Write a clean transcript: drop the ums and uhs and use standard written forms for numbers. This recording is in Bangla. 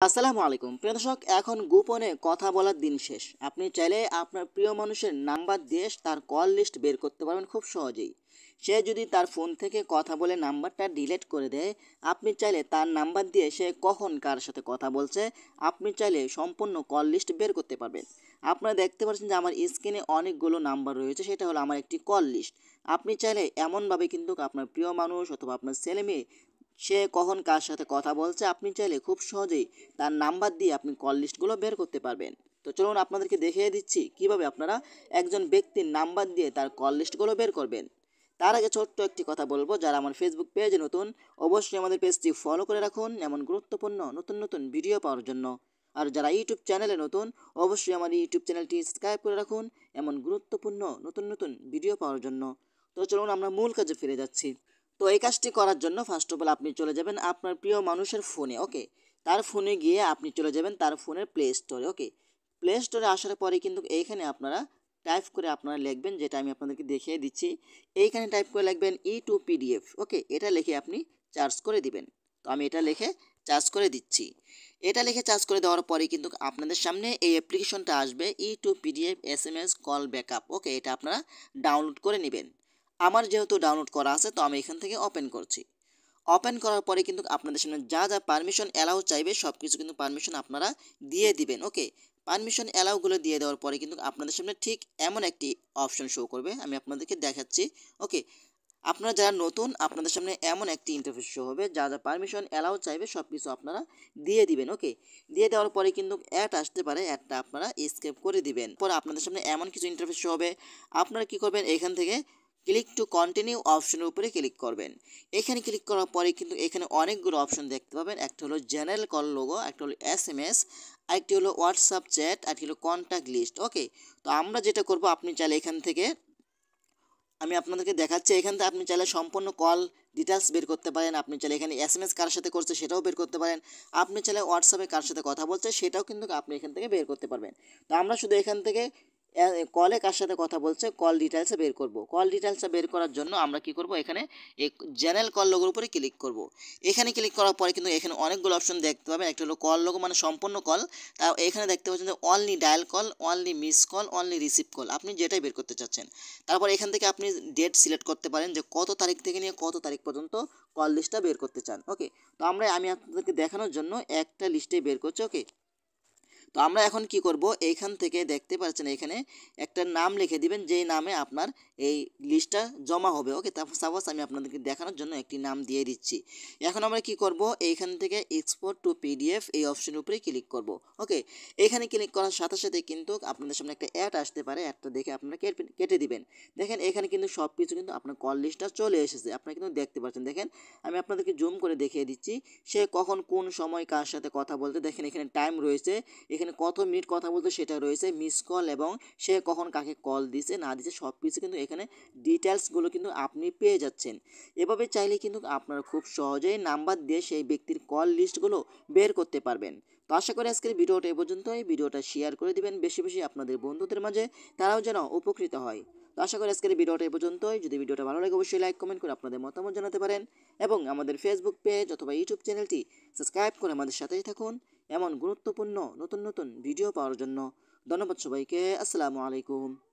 আসসালামু আলাইকুম প্রিয় দর্শক, এখন গোপনে কথা বলার দিন শেষ। আপনি চাইলে আপনার প্রিয় মানুষের নাম্বার দিয়ে তার কল লিস্ট বের করতে পারবেন খুব সহজেই। সে যদি তার ফোন থেকে কথা বলে নাম্বারটা ডিলিট করে দেয়, আপনি চাইলে তার নাম্বার দিয়ে সে কখন কার সাথে কথা বলছে আপনি চাইলে সম্পূর্ণ কল লিস্ট বের করতে পারবেন। আপনারা দেখতে পাচ্ছেন যে আমার স্ক্রিনে অনেকগুলো নাম্বার রয়েছে, সেটা হলো আমার একটি কল লিস্ট। আপনি চাইলে এমনভাবে কিন্তু আপনার প্রিয় মানুষ অথবা আপনার ছেলে মেয়ে সে কখন কার সাথে কথা বলছে আপনি চাইলে খুব সহজেই তার নাম্বার দিয়ে আপনি কল লিস্টগুলো বের করতে পারবেন। তো চলুন আপনাদেরকে দেখিয়ে দিচ্ছি কিভাবে আপনারা একজন ব্যক্তির নাম্বার দিয়ে তার কল লিস্টগুলো বের করবেন। তার আগে ছোট্ট একটি কথা বলবো, যারা আমার ফেসবুক পেজে নতুন অবশ্যই আমাদের পেজটি ফলো করে রাখুন এমন গুরুত্বপূর্ণ নতুন নতুন ভিডিও পাওয়ার জন্য। আর যারা ইউটিউব চ্যানেলে নতুন অবশ্যই আমার ইউটিউব চ্যানেলটি সাবস্ক্রাইব করে রাখুন এমন গুরুত্বপূর্ণ নতুন নতুন ভিডিও পাওয়ার জন্য। তো চলুন আমরা মূল কাজে ফিরে যাচ্ছি। তো এই কাজটি করার জন্য ফার্স্ট অফ অল আপনি চলে যাবেন আপনার প্রিয় মানুষের ফোনে। ওকে, তার ফোনে গিয়ে আপনি চলে যাবেন তার ফোনের প্লে স্টোরে। ওকে, প্লে স্টোরে আসার পরে কিন্তু এইখানে আপনারা টাইপ করে আপনারা লিখবেন, যেটা আমি আপনাদেরকে দেখিয়ে দিচ্ছি। এইখানে টাইপ করে লিখবেন E2PDF। ওকে, এটা লিখে আপনি চার্জ করে দিবেন। তো আমি এটা লিখে চার্জ করে দিচ্ছি। এটা লিখে চার্জ করে দেওয়ার পরে কিন্তু আপনাদের সামনে এই অ্যাপ্লিকেশনটা আসবে, E2PDF SMS কল ব্যাকআপ। ওকে, এটা আপনারা ডাউনলোড করে নেবেন। আমার যেহেতু ডাউনলোড করা আছে তো আমি এখান থেকে ওপেন করছি। ওপেন করার পরে কিন্তু আপনাদের সামনে যা যা পারমিশন অ্যালাউ চাইবে সব কিছু কিন্তু পারমিশন আপনারা দিয়ে দিবেন। ওকে, পারমিশন অ্যালাউগুলো দিয়ে দেওয়ার পরে কিন্তু আপনাদের সামনে ঠিক এমন একটি অপশন শো করবে, আমি আপনাদেরকে দেখাচ্ছি। ওকে, আপনারা যারা নতুন আপনাদের সামনে এমন একটি ইন্টারফেস শো হবে, যা যা পারমিশন অ্যালাউ চাইবে সব কিছু আপনারা দিয়ে দিবেন। ওকে, দিয়ে দেওয়ার পরে কিন্তু অ্যাড আসতে পারে, অ্যাডটা আপনারা স্কিপ করে দিবেন। পরে আপনাদের সামনে এমন কিছু ইন্টারফেস শো হবে, আপনারা কি করবেন, এখান থেকে ক্লিক টু কন্টিনিউ অপশনের উপরে ক্লিক করবেন। এখানে ক্লিক করার পরে কিন্তু এখানে অনেকগুলো অপশন দেখতে পাবেন। একটা হলো জেনারেল কল লোগো, একটা হলো SMS, আরেকটি হলো হোয়াটসঅ্যাপ চ্যাট, আরেকটি হলো কন্ট্যাক্ট লিস্ট। ওকে, তো আমরা যেটা করব, আপনি চাইলে এখান থেকে আমি আপনাদেরকে দেখাচ্ছি, এখান থেকে আপনি চাইলে সম্পূর্ণ কল ডিটেলস বের করতে পারেন। আপনি চাইলে এখানে SMS কার সাথে করছে সেটাও বের করতে পারেন। আপনি চাইলে হোয়াটসঅ্যাপে কার সাথে কথা বলছে সেটাও কিন্তু আপনি এখান থেকে বের করতে পারবেন। তো আমরা শুধু এখান থেকে কলে কার সাথে কথা বলছে কল ডিটেলসে বের করব। কল ডিটেলসটা বের করার জন্য আমরা কি করব, এখানে এই জেনারেল কল লোগোর উপরে ক্লিক করব। এখানে ক্লিক করার পরে কিন্তু এখানে অনেকগুলো অপশন দেখতে পাবেন। একটা হলো কল লোগো মানে সম্পূর্ণ কল। তা এখানে দেখতে পাচ্ছেন যে only dial call, only miss call, only receive call, আপনি যেটাই বের করতে চাচ্ছেন। তারপর এখান থেকে আপনি ডেট সিলেক্ট করতে পারেন যে কত তারিখ থেকে নিয়ে কত তারিখ পর্যন্ত কল লিস্টটা বের করতে চান। ওকে, তো আমি আপনাদেরকে দেখানোর জন্য একটা লিস্টে বের করছি। ওকে, তো আমরা এখন কি করব, এইখান থেকে দেখতে পাচ্ছেন এখানে একটা নাম লিখে দিবেন, যেই নামে আপনার এই লিস্টটা জমা হবে। ওকে, তারপর সাপোজ আমি আপনাদেরকে দেখানোর জন্য একটি নাম দিয়ে দিচ্ছি। এখন আমরা কি করব, এইখান থেকে এক্সপোর্ট টু PDF এই অপশনের উপরে ক্লিক করব। ওকে, এখানে ক্লিক করার সাথে সাথে কিন্তু আপনাদের সামনে একটা অ্যাড আসতে পারে, অ্যাডটা দেখে আপনারা কেটে দিবেন। দেখেন এখানে কিন্তু সব কিছু কিন্তু আপনার কল লিস্টটা চলে এসেছে, আপনারা কিন্তু দেখতে পাচ্ছেন। দেখেন আমি আপনাদেরকে জুম করে দেখিয়ে দিচ্ছি সে কখন কোন সময় কার সাথে কথা বলতে। দেখেন এখানে টাইম রয়েছে, এখানে কত মিনিট কথা বলতে সেটা রয়েছে, মিস কল এবং সে কখন কাকে কল দিছে না দিছে সব কিছু কিন্তু এখানে ডিটেলসগুলো কিন্তু আপনি পেয়ে যাচ্ছেন। এভাবে চাইলে কিন্তু আপনারা খুব সহজেই নাম্বার দিয়ে সেই ব্যক্তির কল লিস্টগুলো বের করতে পারবেন। তো আশা করি আজকের ভিডিওটা এ পর্যন্তই। ভিডিওটা শেয়ার করে দিবেন বেশি বেশি আপনাদের বন্ধুদের মাঝে, তারাও যেন উপকৃত হয়। তো আশা করি আজকের ভিডিওটা এ পর্যন্তই। যদি ভিডিওটা ভালো লাগে অবশ্যই লাইক কমেন্ট করে আপনাদের মতামত জানাতে পারেন এবং আমাদের ফেসবুক পেজ অথবা ইউটিউব চ্যানেলটি সাবস্ক্রাইব করে আমাদের সাথেই থাকুন এমন গুরুত্বপূর্ণ নতুন নতুন ভিডিও পাওয়ার জন্য। ধন্যবাদ সবাইকে। আসসালামু আলাইকুম।